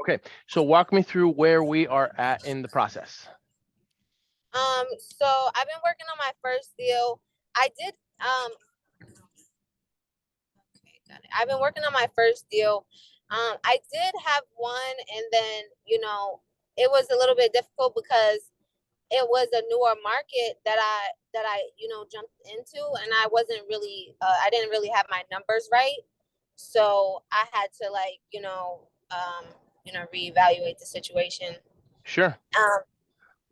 Okay, so walk me through where we are at in the process. So I've been working on my first deal. I did okay, got it. I've been working on my first deal. I did have one, and then it was a little bit difficult because it was a newer market that I jumped into, and I wasn't really I didn't really have my numbers right, so I had to reevaluate the situation. Sure.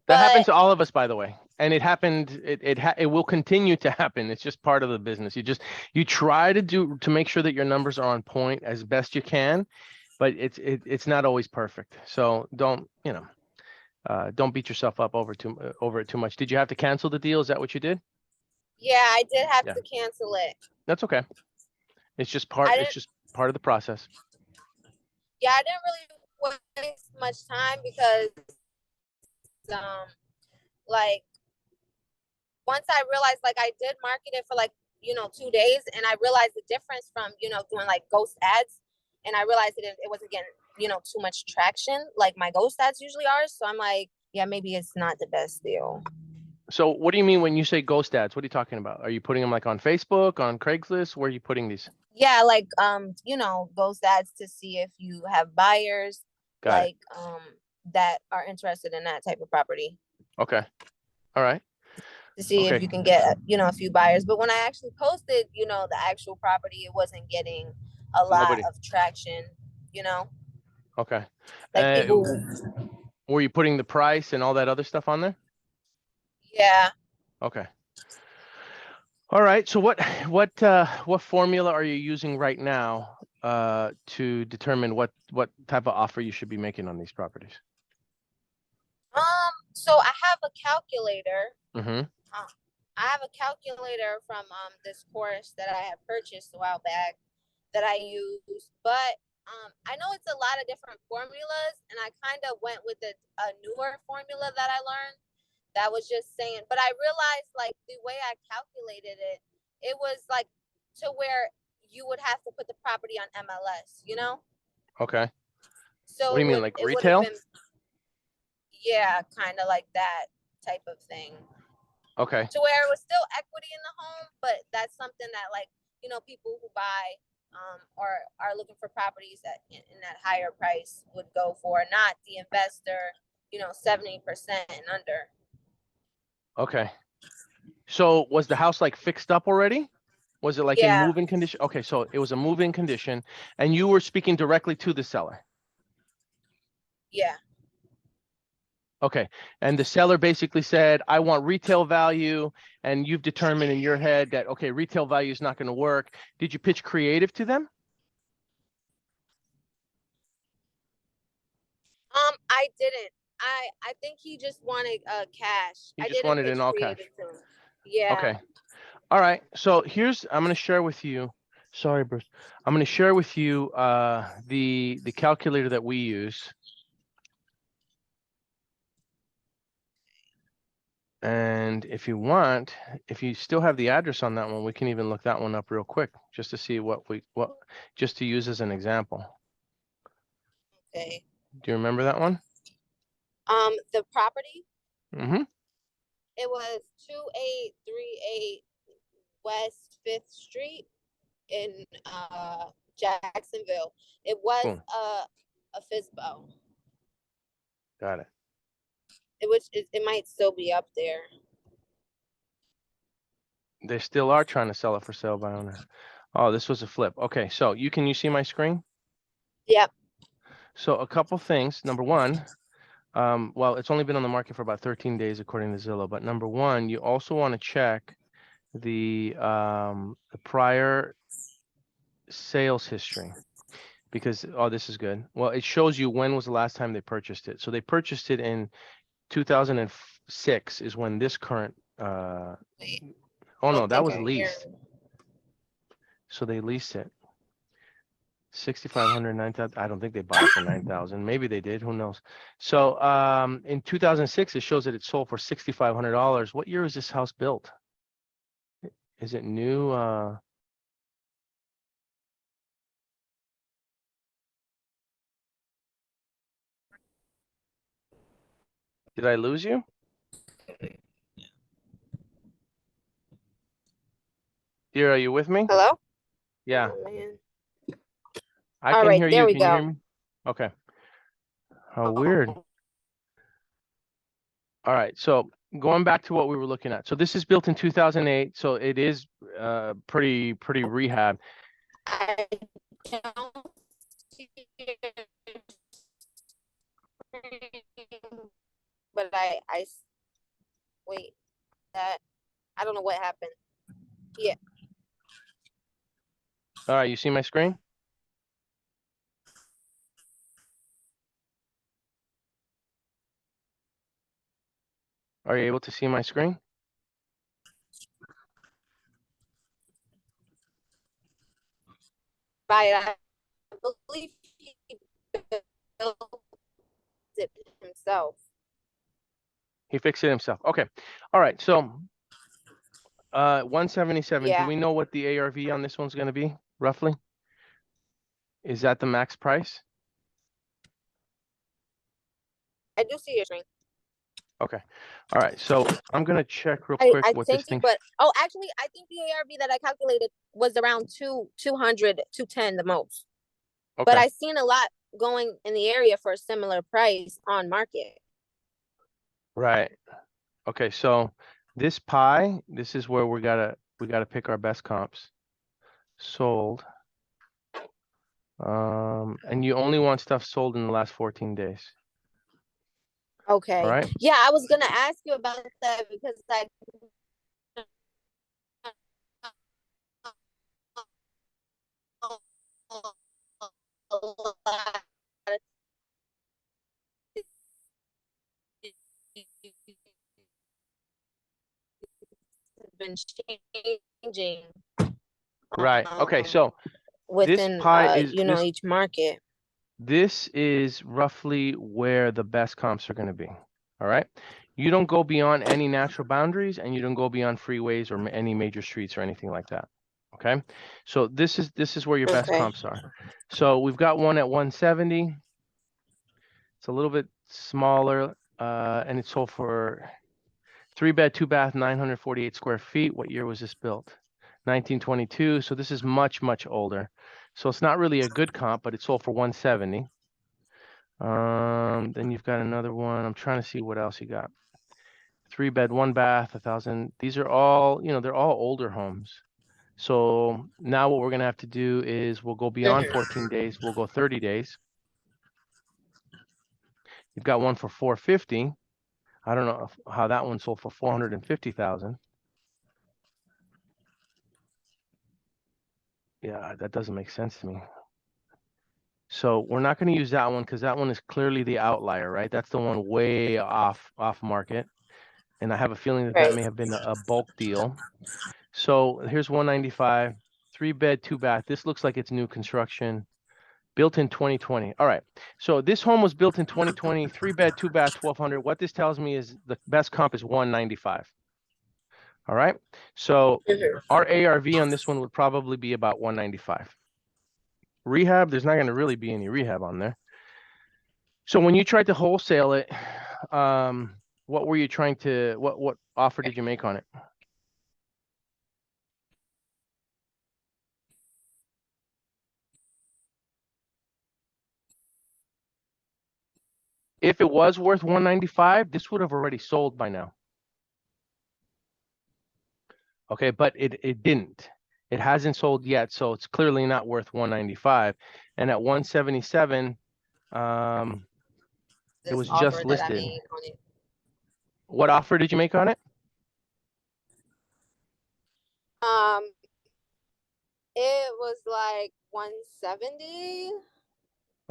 That happens But to all of us, by the way. And it happened, it will continue to happen. It's just part of the business. You try to make sure that your numbers are on point as best you can, but it's not always perfect. So don't beat yourself up over it too much. Did you have to cancel the deal? Is that what you did? yeah, I did have to cancel it. That's okay. It's just part of the process. Yeah, I didn't really waste much time because like once I realized, like, I did market it for 2 days, and I realized the difference from doing like ghost ads, and I realized it wasn't getting too much traction like my ghost ads usually are. So I'm like, yeah, maybe it's not the best deal. So what do you mean when you say ghost ads? What are you talking about? Are you putting them like on Facebook, on Craigslist? Where are you putting these? Yeah, like ghost ads to see if you have buyers that are interested in that type of property. Okay. All right. To see if you can get a few buyers. But when I actually posted the actual property, it wasn't getting a lot of traction. Okay. Like people. Were you putting the price and all that other stuff on there? Yeah. Okay. All right. So what formula are you using right now to determine what type of offer you should be making on these properties? So I have a calculator. Mm-hmm. I have a calculator from this course that I had purchased a while back that I use, but I know it's a lot of different formulas, and I kind of went with a newer formula that I learned that was just saying, but I realized like the way I calculated it, it was like to where you would have to put the property on MLS, Okay. So what do you mean, like it would retail? have been, yeah, kind of like that type of thing. Okay. To where it was still equity in the home, but that's something that people who buy or are looking for properties that in that higher price would go for, not the investor, 70% and under. Okay. So was the house like fixed up already? Was it like in move-in condition? Okay, so it was a move-in condition, and you were speaking directly to the seller. Yeah. Okay, and the seller basically said, I want retail value, and you've determined in your head that, okay, retail value is not going to work. Did you pitch creative to them? I didn't. I think he just wanted cash. He just wanted it in all cash. Yeah. Okay. All right. So I'm going to share with you. Sorry, Bruce. I'm going to share with you the calculator that we use. And if you want, if you still have the address on that one, we can even look that one up real quick just to see just to use as an example. Okay. Do you remember that one? The property? Mm-hmm. It was 2838 West 5th Street in Jacksonville. It was a FISBO. Got it. It might still be up there. They still are trying to sell it for sale by owner. Oh, this was a flip. Okay, so you see my screen? Yep. So a couple things. Number one, well, it's only been on the market for about 13 days according to Zillow. But number one, you also want to check the prior sales history, because this is good. Well, it shows you when was the last time they purchased it. So they purchased it in 2006 is when this current no, that was leased. So they leased it. 6,500, 9,000. I don't think they bought it for 9,000. Maybe they did. Who knows? So in 2006, it shows that it sold for $6,500. What year is this house built? Is it new? Did I lose you? Dira, are you with me? Hello? Yeah, Oh, man. I All can right, hear there you. we Can you hear go. me? Okay. How weird. All right, so going back to what we were looking at. So this is built in 2008, so it is pretty rehab. I don't see it, but wait, that I don't know what happened. Yeah, All right, you see my screen? Are you able to see my screen? right. I believe he built it himself. He fixed it himself. Okay. All right, so 177. Do Yeah, we know what the ARV on this one's going to be, roughly? Is that the max price? I do see your screen. Okay. All right, so I'm going to check real quick I what this think you, thing. but actually, I think the ARV that I calculated was around 200, 210 the most. But Okay. I seen a lot going in the area for a similar price on market. Right. Okay, so this pie, this is where we gotta pick our best comps. Sold. And you only want stuff sold in the last 14 days. All Okay. right. Yeah, I was gonna ask you about that because I been changing Right. Okay, so this within pie is each market. this is roughly where the best comps are going to be. All right. You don't go beyond any natural boundaries and you don't go beyond freeways or any major streets or anything like that. Okay. So this is where your best Okay. comps are. So we've got one at 170. It's a little bit smaller, and it sold for 3-bed, 2-bath, 948 square feet. What year was this built? 1922. So this is much older. So it's not really a good comp, but it sold for 170. Then you've got another one. I'm trying to see what else you got. 3-bed, 1-bath, 1,000. These are all, they're all older homes. So now what we're gonna have to do is we'll go beyond 14 days. We'll go 30 days. You've got one for 450. I don't know how that one sold for 450,000. Yeah, that doesn't make sense to me. So we're not going to use that one because that one is clearly the outlier, right? That's the one way off market. And I have a feeling that that may have been a bulk deal. So here's 195, 3-bed, 2-bath. This looks like it's new construction, built in 2020. All right. So this home was built in 2020, 3-bed, 2-bath, 1,200. What this tells me is the best comp is 195. All right. So our ARV on this one would probably be about 195. Rehab, there's not going to really be any rehab on there. So when you tried to wholesale it, what were you trying to, what offer did you make on it? If it was worth 195, this would have already sold by now. Okay, but it didn't. It hasn't sold yet, so it's clearly not worth 195. And at 177, it was just listed. What offer did you make on it? It was like 170.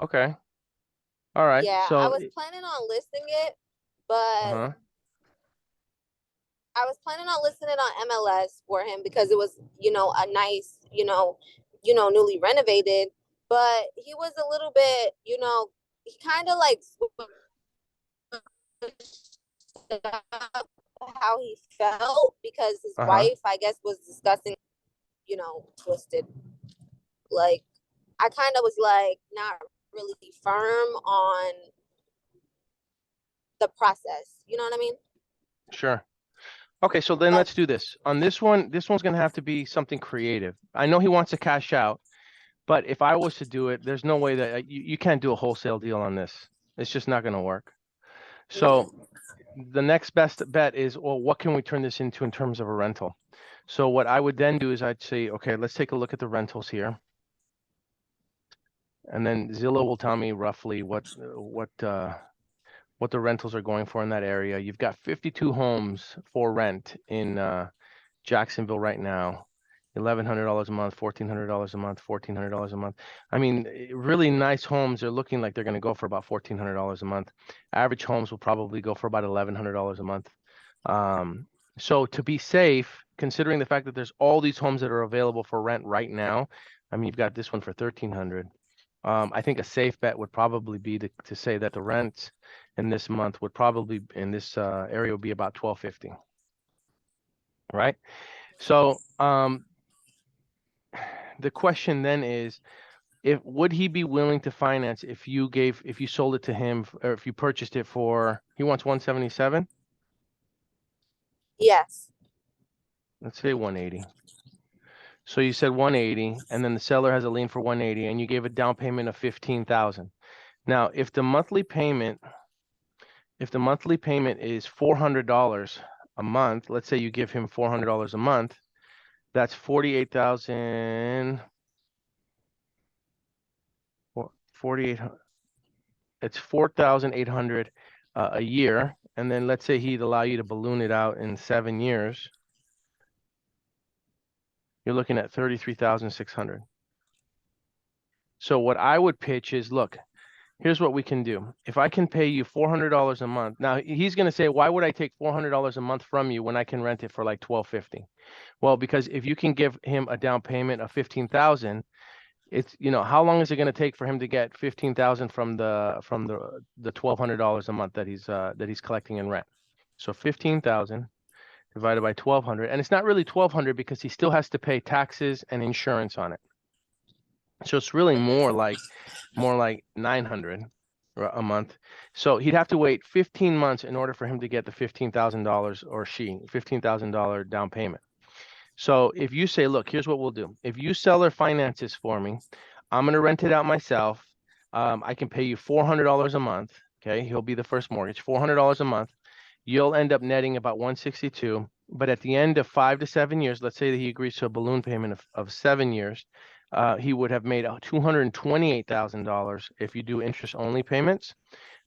Okay. All right. Yeah, I So, was planning on listing it, but I was planning on listing it on MLS for him because it was, a nice, newly renovated. But he was a little bit, he kind of like how he felt because his wife, I guess, was discussing, twisted. Like, I kind of was like not really firm on the process. You know what I mean? Sure. Okay, so then But let's do this. On this one's going to have to be something creative. I know he wants to cash out, but if I was to do it, there's no way that you can't do a wholesale deal on this. It's just not going to work. So the next best bet is, well, what can we turn this into in terms of a rental? So what I would then do is I'd say, okay, let's take a look at the rentals here. And then Zillow will tell me roughly what the rentals are going for in that area. You've got 52 homes for rent in Jacksonville right now. $1,100 a month, $1,400 a month, $1,400 a month. I mean, really nice homes are looking like they're going to go for about $1,400 a month. Average homes will probably go for about $1,100 a month. So to be safe, considering the fact that there's all these homes that are available for rent right now, I mean, you've got this one for $1,300. I think a safe bet would probably be to say that the rent in this month would probably in this area would be about $1,250. Right? So the question then is, would he be willing to finance if you sold it to him, or if you purchased it for, he wants 177? yes. Let's say 180. So you said 180, and then the seller has a lien for 180, and you gave a down payment of 15,000. Now, if the monthly payment is $400 a month, let's say you give him $400 a month, that's 48,000. 4,800. It's 4,800 a year, and then let's say he'd allow you to balloon it out in 7 years. You're looking at 33,600. So what I would pitch is, look, here's what we can do. If I can pay you $400 a month, now he's going to say, why would I take $400 a month from you when I can rent it for like $1,250? Well, because if you can give him a down payment of 15,000, it's, how long is it going to take for him to get 15,000 from the $1,200 a month that he's collecting in rent? So 15,000 divided by 1,200, and it's not really 1,200 because he still has to pay taxes and insurance on it. So it's really more like 900 a month. So he'd have to wait 15 months in order for him to get the $15,000, or she $15,000 down payment. So if you say, look, here's what we'll do. If you seller finances for me, I'm going to rent it out myself. I can pay you $400 a month. Okay. He'll be the first mortgage, $400 a month. You'll end up netting about 162. But at the end of 5 to 7 years, let's say that he agrees to a balloon payment of 7 years, he would have made $228,000 if you do interest only payments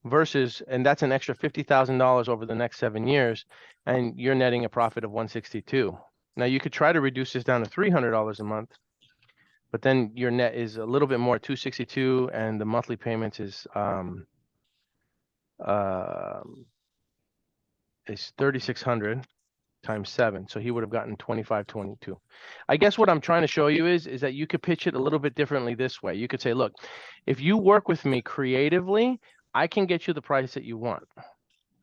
versus, and that's an extra $50,000 over the next 7 years. And you're netting a profit of 162. Now you could try to reduce this down to $300 a month, but then your net is a little bit more, 262, and the monthly payments is 3,600 times 7. So he would have gotten 2,522. I guess what I'm trying to show you is that you could pitch it a little bit differently this way. You could say, look, if you work with me creatively, I can get you the price that you want.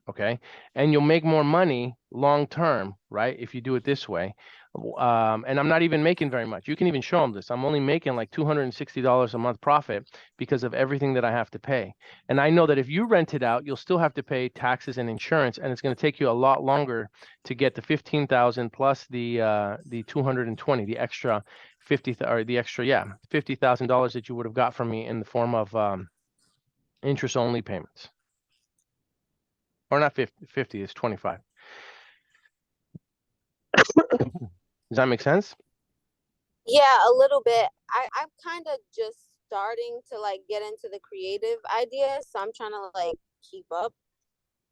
Okay. And you'll make more money long term, right? If you do it this way. And I'm not even making very much. You can even show them this. I'm only making like $260 a month profit because of everything that I have to pay. And I know that if you rent it out, you'll still have to pay taxes and insurance, and it's going to take you a lot longer to get the 15,000 plus the 220, the extra $50,000 that you would have got from me in the form of interest only payments. Or not 50, it's 25. Does that make sense? Yeah, a little bit. I'm kind of just starting to like get into the creative ideas, so I'm trying to like keep up.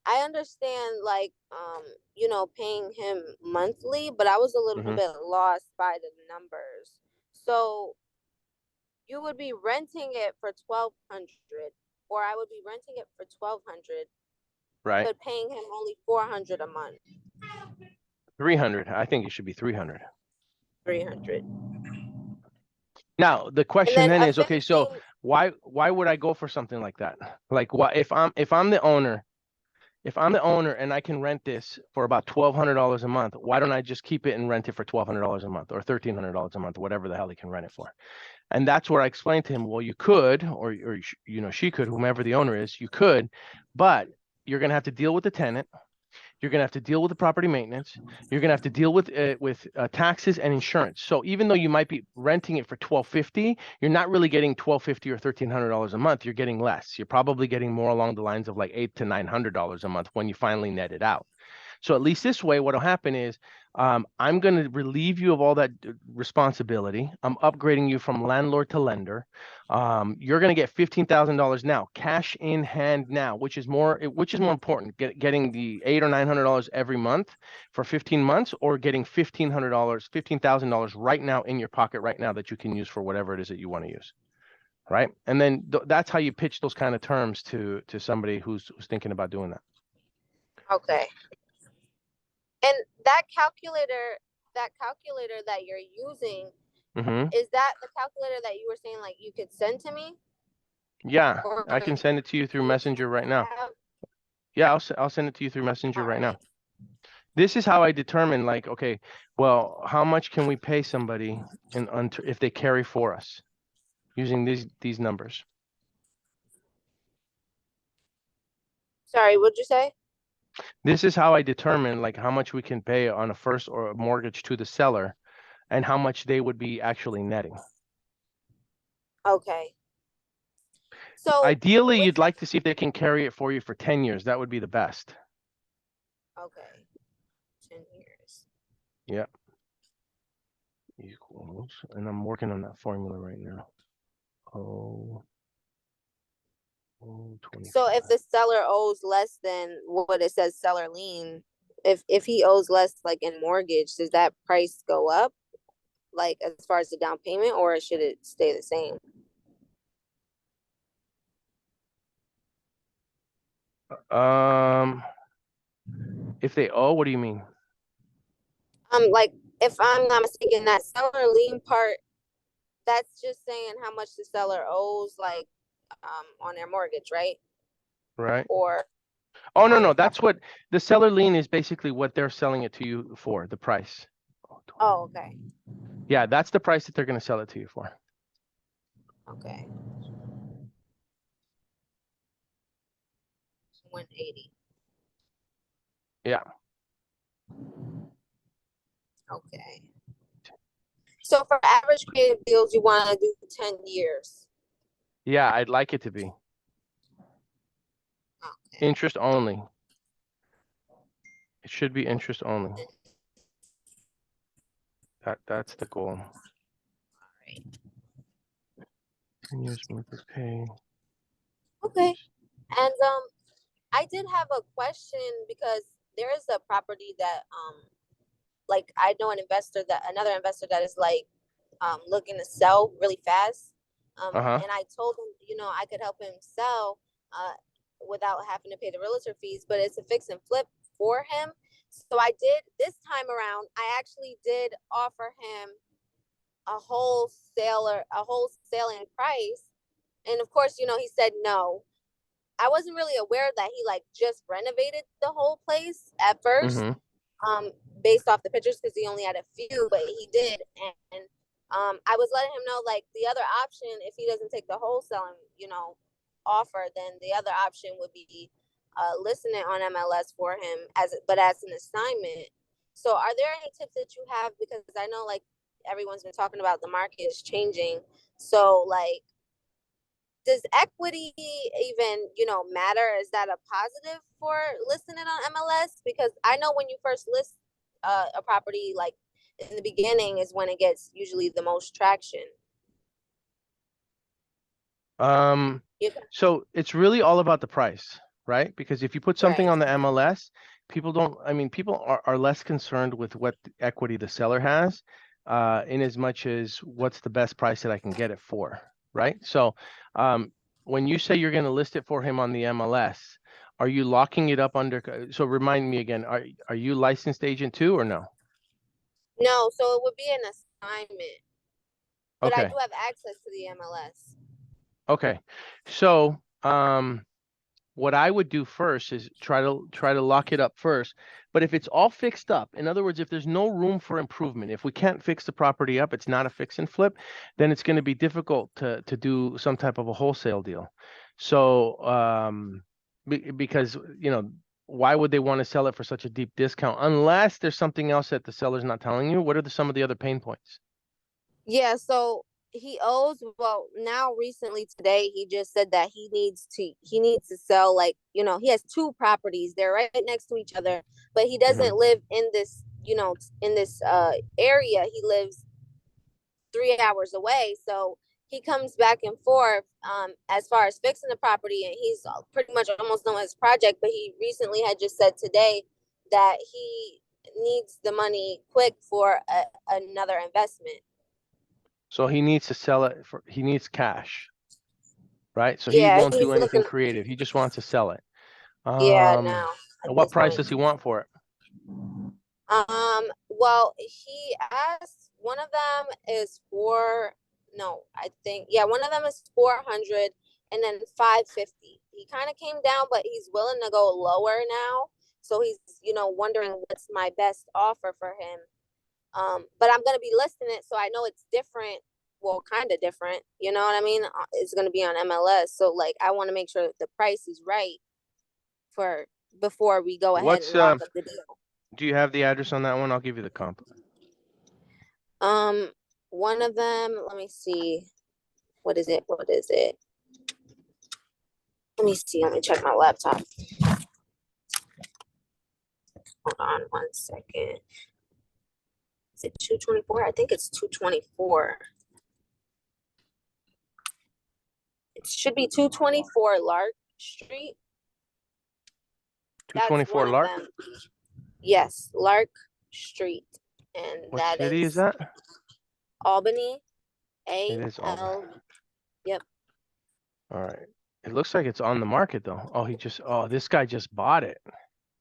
I understand like paying him monthly, but I was a little bit lost by the numbers. So you would be renting it for 1,200, or I would be renting it for 1,200. Right. But paying him only 400 a month. 300. I think it should be 300. 300. Now the question then is, okay, so why would I go for something like that? Like, what if I'm the owner? If I'm the owner and I can rent this for about $1,200 a month, why don't I just keep it and rent it for $1,200 a month or $1,300 a month, whatever the hell he can rent it for? And that's where I explained to him, well, you could, or she could, whomever the owner is, you could, but you're going to have to deal with the tenant. You're going to have to deal with the property maintenance. You're going to have to deal with taxes and insurance. So even though you might be renting it for $1,250, you're not really getting $1,250 or $1,300 a month. You're getting less. You're probably getting more along the lines of like $800 to $900 a month when you finally net it out. So at least this way, what'll happen is I'm going to relieve you of all that responsibility. I'm upgrading you from landlord to lender. You're going to get $15,000 now, cash in hand now, which is more important, getting the $800 or $900 every month for 15 months, or getting $15,000 right now in your pocket right now that you can use for whatever it is that you want to use. Right. And then that's how you pitch those kind of terms to somebody who's thinking about doing that. Okay. And that calculator that you're using, is that the calculator that you were saying like you could send to me? Yeah, Or I can send it to you through Messenger right now. have- Yeah, I'll send it to you through Messenger right now. Alright. This is how I determine, like, okay, well, how much can we pay somebody if they carry for us using these numbers? Sorry, what'd you say? This is how I determine like how much we can pay on a first or a mortgage to the seller and how much they would be actually netting. Okay. So Ideally, with you'd like to see if they can carry it for you for 10 years. That would be the best. okay. 10 years. Yeah. Equals, and I'm working on that formula right now. Oh, 25. So if the seller owes less than what it says seller lien, if he owes less like in mortgage, does that price go up? Like as far as the down payment, or should it stay the same? If they owe, what do you mean? Like if I'm not mistaken, that seller lien part, that's just saying how much the seller owes, like on their mortgage, right? Right. Or Oh, no, that's what the seller lien is, basically what they're selling it to you for, the price. oh, okay, Yeah, that's the price that they're going to sell it to you for. okay, 180. Yeah. Okay. So for average creative deals, you want to do 10 years. Yeah, I'd like it to be Okay. interest only. It should be interest only. That's the goal. Right. 10 years worth of pay. Okay. And I did have a question because there is a property that like I know another investor that is like looking to sell really fast. Uh-huh. And I told him, I could help him sell without having to pay the realtor fees, but it's a fix and flip for him. So I did this time around, I actually did offer him a wholesaling price. And of course, he said no. I wasn't really aware that he like just renovated the whole place at first, based off the pictures, because he only had a few, but he did. And I was letting him know like the other option, if he doesn't take the wholesaling, offer, then the other option would be listing it on MLS for him as an assignment. So are there any tips that you have? Because I know like everyone's been talking about the market is changing. So like, does equity even, matter? Is that a positive for listing it on MLS? Because I know when you first list a property, like in the beginning is when it gets usually the most traction. So it's really all about the price, right? Because if you put something Right. on the MLS, people are less concerned with what equity the seller has, in as much as what's the best price that I can get it for, right? So when you say you're going to list it for him on the MLS, are you locking it up under, so remind me again, are you licensed agent too or no? No, so it would be an assignment, but I Okay. do have access to the MLS. Okay. So what I would do first is try to lock it up first. But if it's all fixed up, in other words, if there's no room for improvement, if we can't fix the property up, it's not a fix and flip, then it's going to be difficult to do some type of a wholesale deal. So because, you know, why would they want to sell it for such a deep discount unless there's something else that the seller's not telling you? What are some of the other pain points? Yeah, so he owes, well, now recently today he just said that he needs to sell, like, you know, he has two properties. They're right next to each other, but he doesn't live in this, you know, in this area. He lives 3 hours away. So he comes back and forth as far as fixing the property, and he's pretty much almost done with his project. But he recently had just said today that he needs the money quick for another investment. So he needs to sell it for, he needs cash, right? So he Yeah, won't he's do anything looking. creative. He just wants to sell it. Yeah, now at And what this price point. does he want for it? Well, he asked, one of them is four, no, I think, yeah, one of them is 400 and then 550. He kind of came down, but he's willing to go lower now. So he's, you know, wondering what's my best offer for him. But I'm gonna be listing it, so I know it's different. Well, kind of different, you know what I mean? It's gonna be on MLS, so like I want to make sure the price is right for before we go ahead What's and lock up the deal. do you have the address on that one? I'll give you the comp. Um, one of them, let me see. What is it? What is it? Let me see. Let me check my laptop. Hold on 1 second. Is it 224? I think it's 224. It should be 224 Lark Street. That's 224 one of Lark? them. Yes, Lark Street. And What that city is is that? Albany. It is Albany. Yep. All right. It looks like it's on the market though. Oh, this guy just bought it.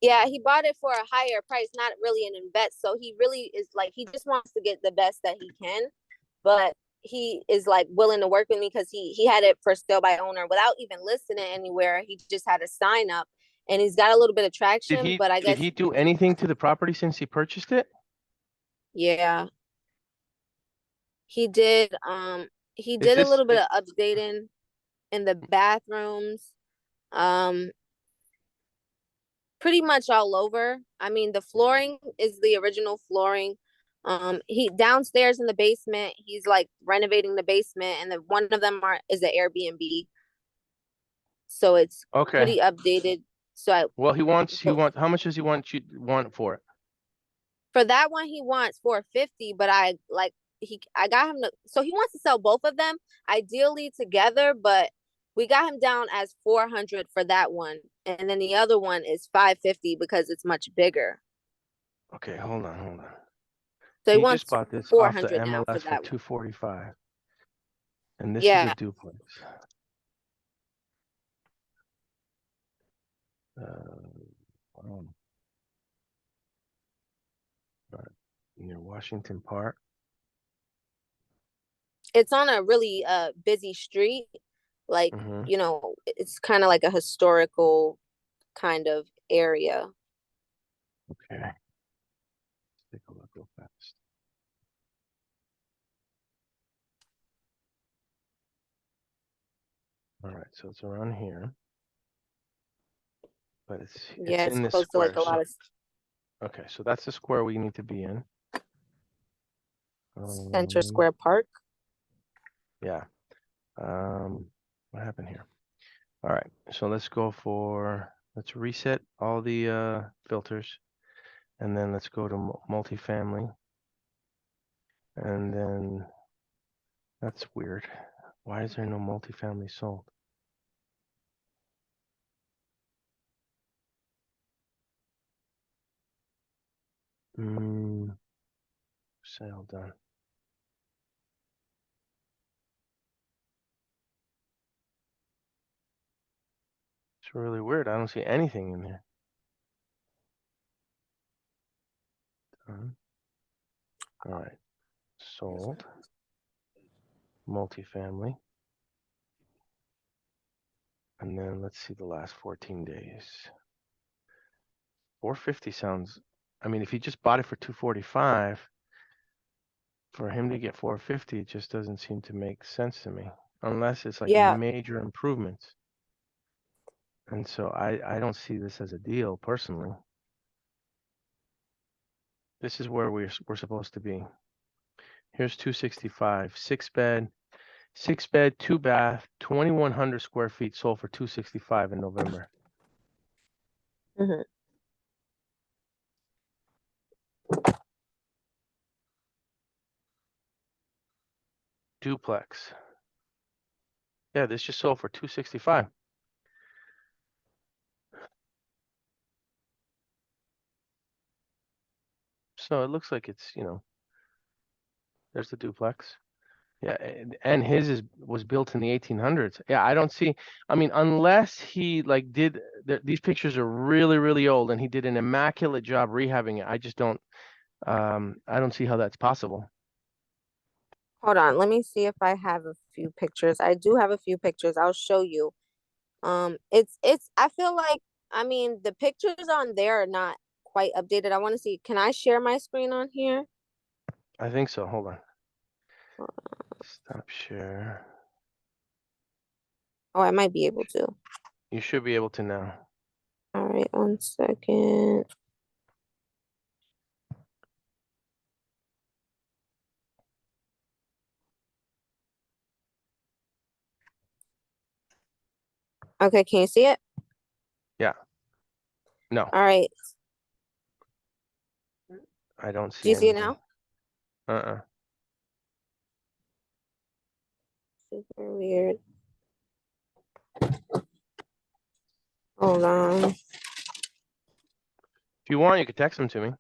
Yeah, he bought it for a higher price, not really an invest. So he really is like, he just wants to get the best that he can, but he is like willing to work with me because he had it for sale by owner without even listing it anywhere. He just had a sign up, and he's got a little bit of traction, but I Did guess he do anything to the property since he purchased it? yeah, he did. He Is did a this little bit of updating in the bathrooms. Um, pretty much all over. I mean, the flooring is the original flooring. He downstairs in the basement, he's like renovating the basement, and one of them is an Airbnb, so it's okay? pretty updated. So Well, how much does he want for it? for that one, he wants 450, but I got him to, so he wants to sell both of them ideally together, but we got him down as 400 for that one, and then the other one is 550 because it's much bigger. Okay, hold on. So he He just wants bought this off the 400 now for MLS for that one. 245, and this is a Yeah, duplex. Um, near Washington Park. it's on a really busy street. Like, Mm-hmm. you know, it's kind of like a historical kind of area. Okay, let's take a look real fast. All right, so it's around here, but it's Yeah, it's in this close to like square. a lot So of okay, so that's the square we need to be in. Center Square Park. Yeah. What happened here? All right, so let's reset all the filters, and then let's go to multifamily, and then that's weird. Why is there no multifamily sold? Sale done. It's really weird. I don't see anything in there. Done. All right, sold. Multifamily. And then let's see the last 14 days. 450 sounds, I mean, if he just bought it for 245, for him to get 450, it just doesn't seem to make sense to me. Unless it's like Yeah, major improvements. And so I don't see this as a deal personally. This is where we're supposed to be. Here's 265, 6 bed, 2 bath, 2,100 square feet, sold for 265 in November. Mhm. Duplex. Yeah, this just sold for 265. So it looks like it's, there's the duplex. Yeah, and his was built in the 1800s. Yeah, I don't see. I mean, unless he like did these pictures are really, really old, and he did an immaculate job rehabbing it. I just don't. I don't see how that's possible. Hold on, let me see if I have a few pictures. I do have a few pictures. I'll show you. It's I feel like, I mean, the pictures on there are not quite updated. I want to see. Can I share my screen on here? I think so. Hold on. Stop share. Oh, I might be able to. You should be able to now. All right, 1 second. Okay, can you see it? Yeah. No, All right. I don't Do see you see it anything. now? Super weird. Hold on. If you want, you could text them to me.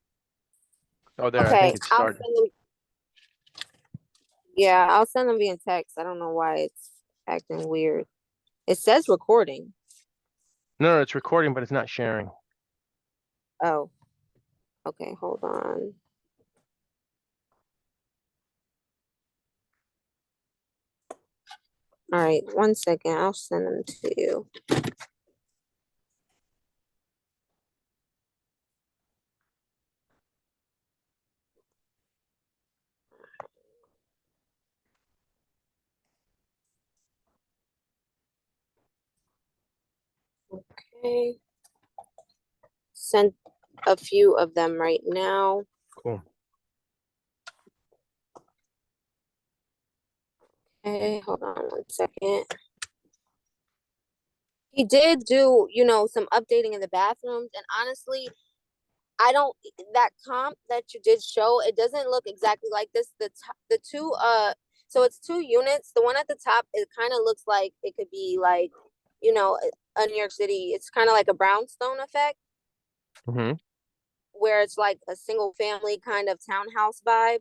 Oh, there. I Okay, think it I'll started. send them. Yeah, I'll send them via text. I don't know why it's acting weird. It says recording. No, it's recording, but it's not sharing. Oh, okay, hold on. All right, 1 second. I'll send them to you. Okay. Sent a few of them right now. Cool. Okay, hold on 1 second. He did do, some updating in the bathrooms, and honestly, I don't that comp that you did show, it doesn't look exactly like this. The two so it's 2 units. The one at the top, it kind of looks like it could be like, a New York City. It's kind of like a brownstone effect Mm-hmm. where it's like a single family kind of townhouse vibe.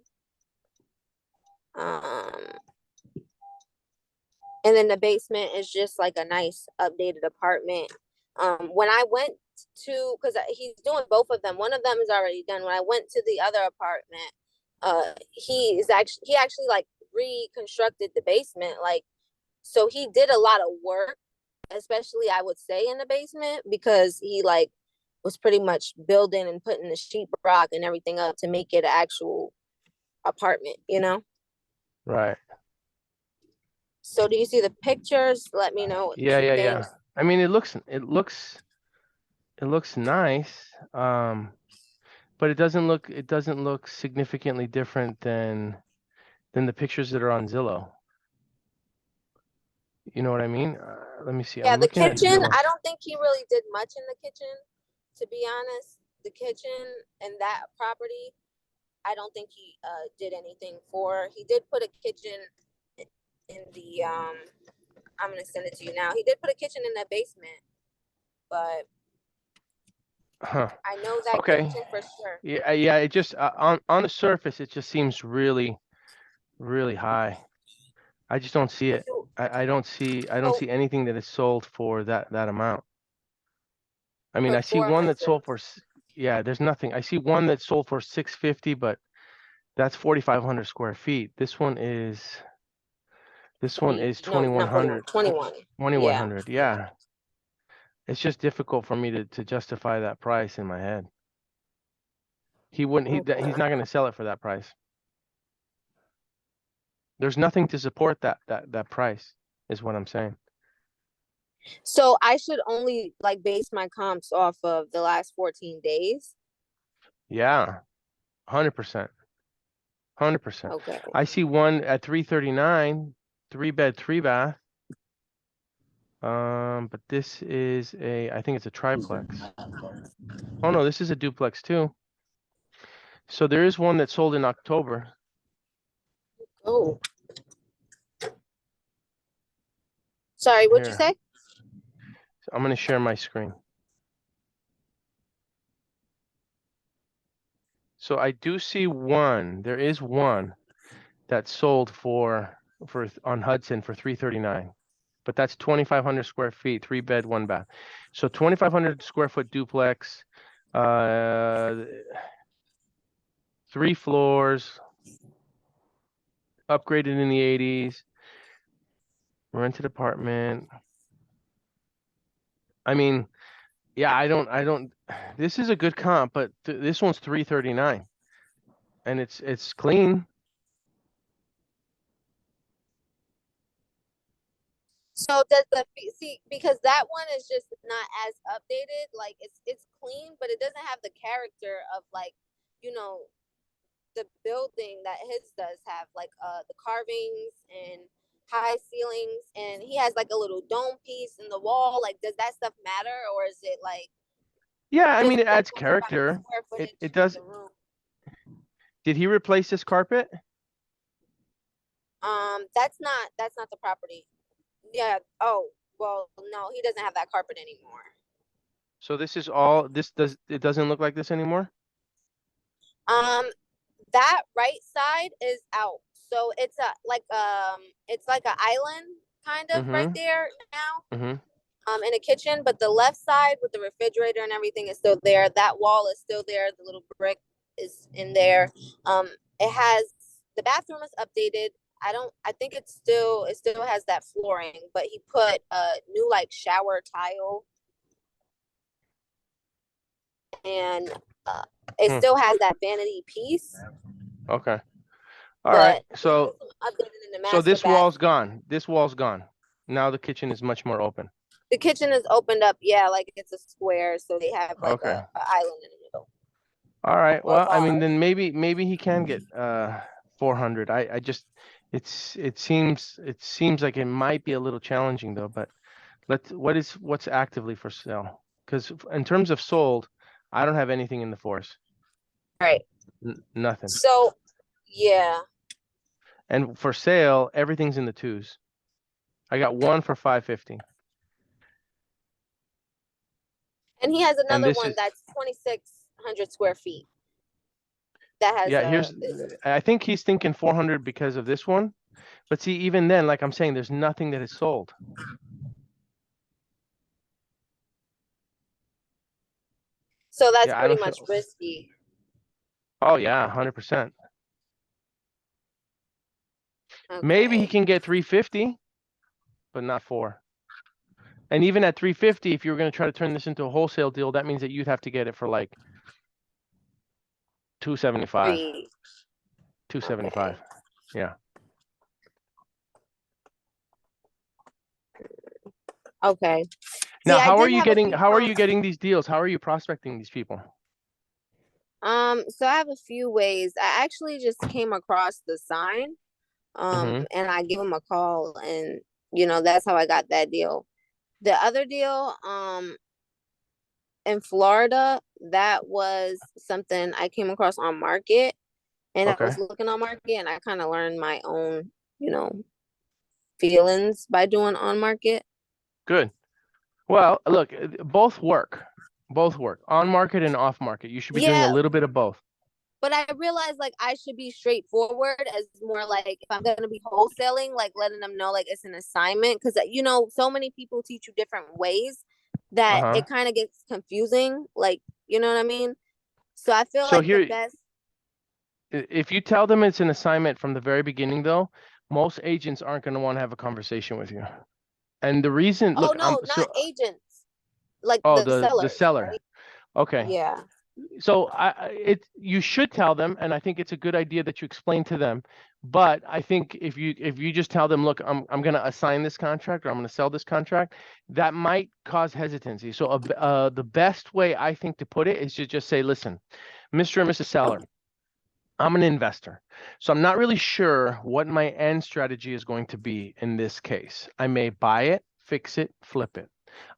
Um and then the basement is just like a nice updated apartment. When I went to, because he's doing both of them, one of them is already done. When I went to the other apartment, he actually like reconstructed the basement, like, so he did a lot of work, especially I would say in the basement, because he like was pretty much building and putting the sheetrock and everything up to make it an actual apartment. Right. So do you see the pictures? Let me know what Yeah, you yeah, think. yeah. I mean, it looks nice. But it doesn't look significantly different than the pictures that are on Zillow. You know what I mean? Let me see. Yeah, I'm the looking at kitchen, Zillow. I don't think he really did much in the kitchen, to be honest. The kitchen and that property, I don't think he did anything for. He did put a kitchen in the I'm gonna send it to you now. He did put a kitchen in the basement, but Huh. I know that Okay. kitchen for sure. Yeah, yeah. It just on the surface, it just seems really, really high. I just don't see it. I don't see So anything that is sold for that amount. I mean, for I see one that 400. sold for, yeah, there's nothing. I see one that sold for 650, but that's 4,500 square feet. This one is No, not 41, 2,100, 21. Yeah. 2,100. Yeah. It's just difficult for me to justify that price in my head. He wouldn't, he's Okay. not going to sell it for that price. There's nothing to support that price, is what I'm saying. So I should only like base my comps off of the last 14 days. Yeah, 100%. 100%. Okay. I see one at 339, 3-bed, 3-bath. But this is I think it's a triplex. Oh no, this is a duplex too. So there is one that sold in October. Oh, sorry, what'd you Here, say? I'm going to share my screen. So I do see one. There is one that sold on Hudson for 339. But that's 2,500 square feet, 3-bed, 1-bath. So 2,500 square foot duplex, 3 floors, upgraded in the 80s, rented apartment. I mean, yeah, I don't. This is a good comp, but this one's 339, and it's clean. So does see, because that one is just not as updated. Like it's clean, but it doesn't have the character of like, you know, the building that his does have, like the carvings and high ceilings, and he has like a little dome piece in the wall. Like, does that stuff matter, or is it like Yeah, I just mean it adds focusing on the character. square It footage it of does. the room? Did he replace this carpet? That's not the property. Yeah. Oh, well, no, he doesn't have that carpet anymore. So this is all. It doesn't look like this anymore. Um, that right side is out. So it's like an island kind of right Mm-hmm. there now. Mm-hmm. In a kitchen, but the left side with the refrigerator and everything is still there. That wall is still there. The little brick is in there. Um, it has the bathroom is updated. I think it still has that flooring, but he put a new like shower tile, and it Hmm. still has that vanity piece, Okay. All right. but he put some updated in the master This wall's bathroom. gone. This wall's gone. Now the kitchen is much more open. The kitchen is opened up, yeah, like it's a square, so they have like Okay. a island in the middle. All right. Or Well, I mean, bar. then maybe he can get 400. I just it seems like it might be a little challenging though, but what's actively for sale? Because in terms of sold, I don't have anything in the force. Right. Nothing. So, yeah. And for sale, everything's in the 2s. I got one for 550. And he has And another this one is that's 2,600 square feet that has yeah, I think he's thinking 400 because of this one. But see, even then, like I'm saying, there's nothing that is sold. so that's Yeah, I pretty don't much feel. risky. Oh yeah, 100%. Maybe he Okay. can get 350, but not 4. And even at 350, if you were going to try to turn this into a wholesale deal, that means that you'd have to get it for like 275. Three. Okay. 275. Yeah. Okay. See, Now, I how are did you have a getting few how are you comps. getting these deals? How are you prospecting these people? So I have a few ways. I actually just came across the sign, Mm-hmm. and I gave him a call, and that's how I got that deal. The other deal, in Florida, that was something I came across on market, and I Okay. was looking on market, and I kind of learned my own, feelings by doing on market. Good. Well, look, both work. Both work. On market and off market. You should be doing a Yeah, little bit of both. but I realized like I should be straightforward as more like if I'm gonna be wholesaling, like letting them know like it's an assignment because so many people teach you different ways that Uh-huh. it kind of gets confusing. Like you know what I mean? So I feel So like the here, best. if you tell them it's an assignment from the very beginning, though, most agents aren't going to want to have a conversation with you. And the reason, Oh look, no, not agents, like oh, the the sellers, seller. right? Okay. Yeah. So you should tell them, and I think it's a good idea that you explain to them. But I think if you just tell them, look, I'm going to assign this contract or I'm going to sell this contract, that might cause hesitancy. So the best way I think to put it is to just say, listen, Mr. and Mrs. Seller, I'm an investor, so I'm not really sure what my end strategy is going to be in this case. I may buy it, fix it, flip it.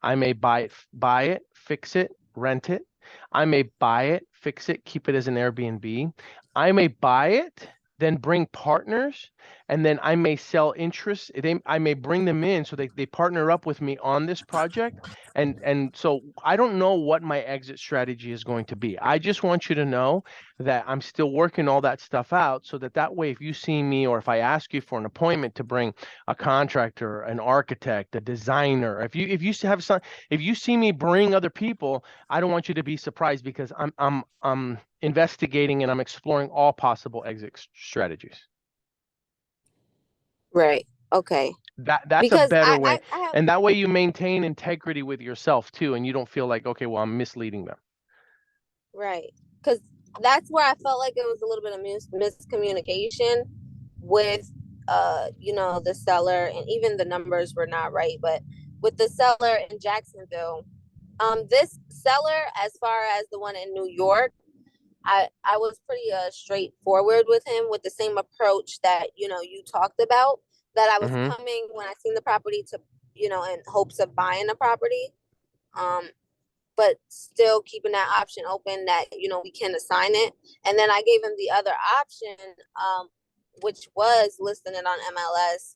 I may buy it, fix it, rent it. I may buy it, fix it, keep it as an Airbnb. I may buy it, then bring partners, and then I may sell interest. I may bring them in so they partner up with me on this project. And so I don't know what my exit strategy is going to be. I just want you to know that I'm still working all that stuff out so that way, if you see me or if I ask you for an appointment to bring a contractor, an architect, a designer, if you see me bring other people, I don't want you to be surprised because I'm investigating and I'm exploring all possible exit strategies. Right. Okay. That's a Because better way. I have, And that way you maintain integrity with yourself too, and you don't feel like, okay, well, I'm misleading them. right. Because that's where I felt like it was a little bit of miscommunication with, you know, the seller, and even the numbers were not right. But with the seller in Jacksonville, this seller, as far as the one in New York, I was pretty straightforward with him with the same approach that, you know, you talked about, that I was Mm-hmm. coming when I seen the property to, you know, in hopes of buying the property. Um, but still keeping that option open that, you know, we can assign it. And then I gave him the other option, which was listing it on MLS,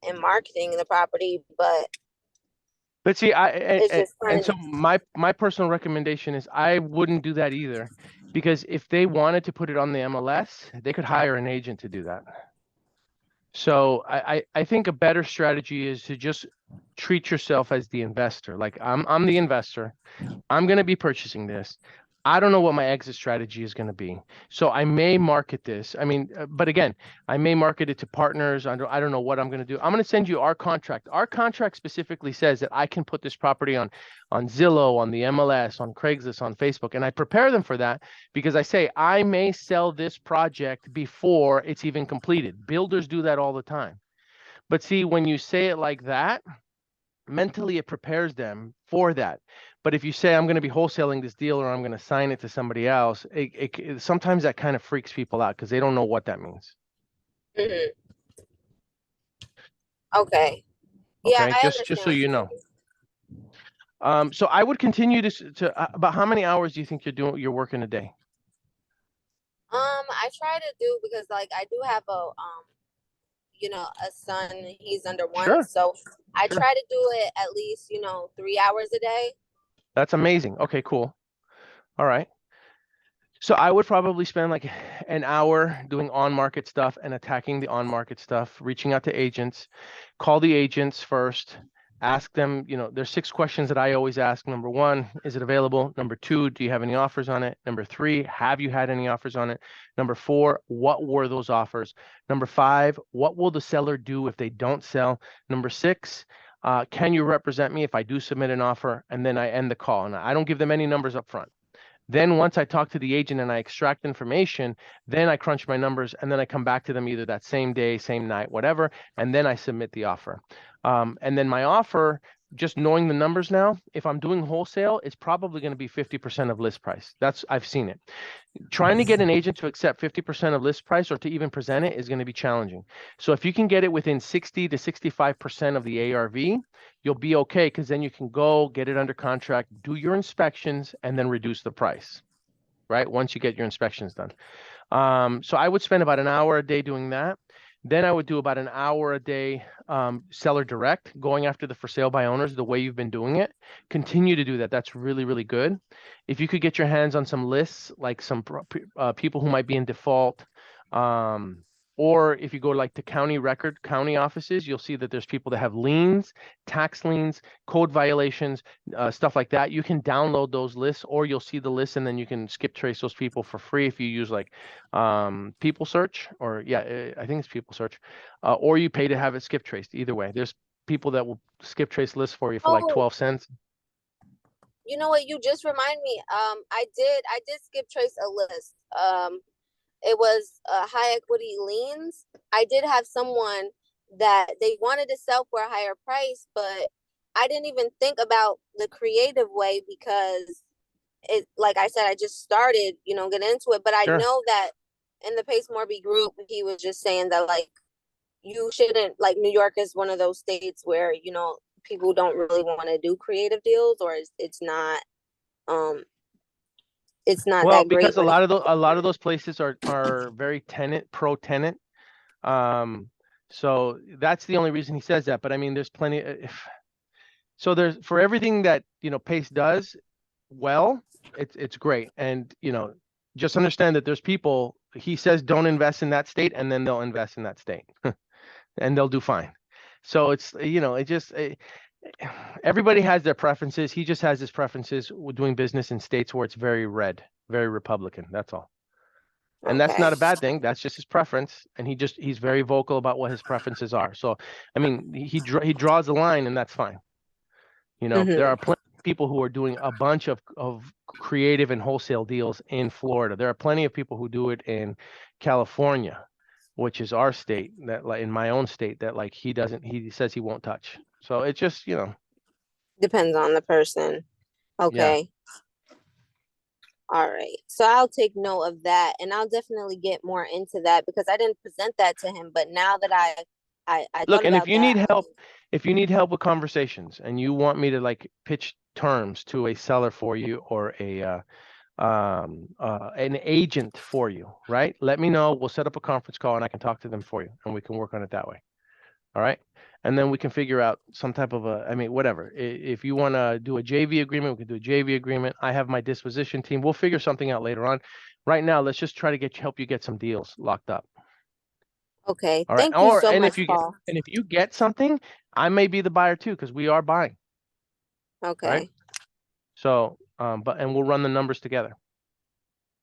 and marketing the property, but But see, it's just and kind so of, my personal recommendation is I wouldn't do that either, because if they wanted to put it on the MLS, they could hire an agent to do that. So I think a better strategy is to just treat yourself as the investor. Like I'm the investor. I'm going to be purchasing this. I don't know what my exit strategy is going to be. So I may market this. I mean, but again, I may market it to partners. I don't know what I'm going to do. I'm going to send you our contract. Our contract specifically says that I can put this property on Zillow, on the MLS, on Craigslist, on Facebook, and I prepare them for that because I say I may sell this project before it's even completed. Builders do that all the time. But see, when you say it like that, mentally it prepares them for that. But if you say I'm going to be wholesaling this deal or I'm going to sign it to somebody else, sometimes that kind of freaks people out because they don't know what that means. mhm. Okay. Yeah, Okay, I just so understand what you you're know. saying. So I would continue to about how many hours do you think you're working a day? I try to do, because like I do have a you know, a son, he's under one, Sure, so I sure. try to do it at least, you know, 3 hours a day. That's amazing. Okay, cool. All right. So I would probably spend like an hour doing on-market stuff and attacking the on-market stuff, reaching out to agents, call the agents first, ask them, there's 6 questions that I always ask. Number one, is it available? Number two, do you have any offers on it? Number three, have you had any offers on it? Number four, what were those offers? Number five, what will the seller do if they don't sell? Number six, can you represent me if I do submit an offer? And then I end the call, and I don't give them any numbers up front. Then once I talk to the agent and I extract information, then I crunch my numbers and then I come back to them either that same day, same night, whatever, and then I submit the offer. And then my offer, just knowing the numbers now, if I'm doing wholesale, it's probably going to be 50% of list price. I've seen it. Trying to get an agent to accept 50% of list price or to even present it is going to be challenging. So if you can get it within 60 to 65% of the ARV, you'll be okay, because then you can go get it under contract, do your inspections, and then reduce the price, right? Once you get your inspections done. So I would spend about an hour a day doing that. Then I would do about an hour a day seller direct, going after the for sale by owners the way you've been doing it. Continue to do that. That's really, really good. If you could get your hands on some lists, like some people who might be in default, or if you go like to county offices, you'll see that there's people that have liens, tax liens, code violations, stuff like that. You can download those lists, or you'll see the list and then you can skip trace those people for free if you use like people search, or I think it's people search, or you pay to have it skip traced. Either way, there's people that will skip trace lists for you for like Oh, 12 cents. You know what? You just remind me. I did skip trace a list. It was high equity liens. I did have someone that they wanted to sell for a higher price, but I didn't even think about the creative way because it, like I said, I just started, getting into it. But I Sure. know that in the Pace Morby group, he was just saying that like you shouldn't, like, New York is one of those states where people don't really want to do creative deals, or um it's not Well, that great because when it a lot of those places are very pro tenant. So that's the only reason he says that. But I mean, there's plenty. So there's for everything that Pace does well, it's great. And just understand that there's people. He says don't invest in that state, and then they'll invest in that state, and they'll do fine. So it's it just. Everybody has their preferences. He just has his preferences with doing business in states where it's very red, very Republican. That's all. And that's okay. not a bad thing. That's just his preference. And he's very vocal about what his preferences are. So, I mean, he draws the line, and that's fine. There Mm-hmm. are plenty of people who are doing a bunch of creative and wholesale deals in Florida. There are plenty of people who do it in California, which is our state, that like in my own state, that like he says he won't touch. So it's just, Depends on the person. yeah. Okay. All right. So I'll take note of that, and I'll definitely get more into that because I didn't present that to him. But now that I Look, thought and if about you that, need help, if you need help with conversations and you want me to like pitch terms to a seller for you or an agent for you, right? Let me know. We'll set up a conference call and I can talk to them for you and we can work on it that way. All right. And then we can figure out some type of whatever. If you want to do a JV agreement, we can do a JV agreement. I have my disposition team. We'll figure something out later on. Right now, let's just try to help you get some deals locked up. okay. All right. Thank you so And much, Paul. if you get something, I may be the buyer too, because we are buying. Right. Okay. So, and we'll run the numbers together.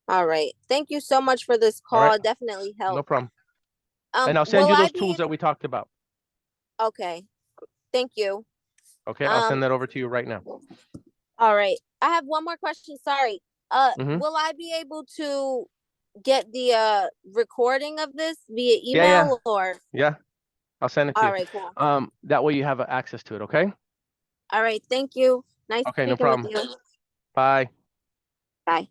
All right. Thank you so much for this All right. call. Definitely No help. problem. And I'll send Will you I those be tools that we talked about. okay? Thank you. Okay. I'll Um, send that over to you right now. all right. I have one more question. Sorry. Mm-hmm. Will I be able to get the recording of this via Yeah. email or? Yeah. I'll send it to All you. right, cool. That way you have access to it. Okay. All right. Thank you. Nice Okay. No speaking with problem. you. Bye. Bye.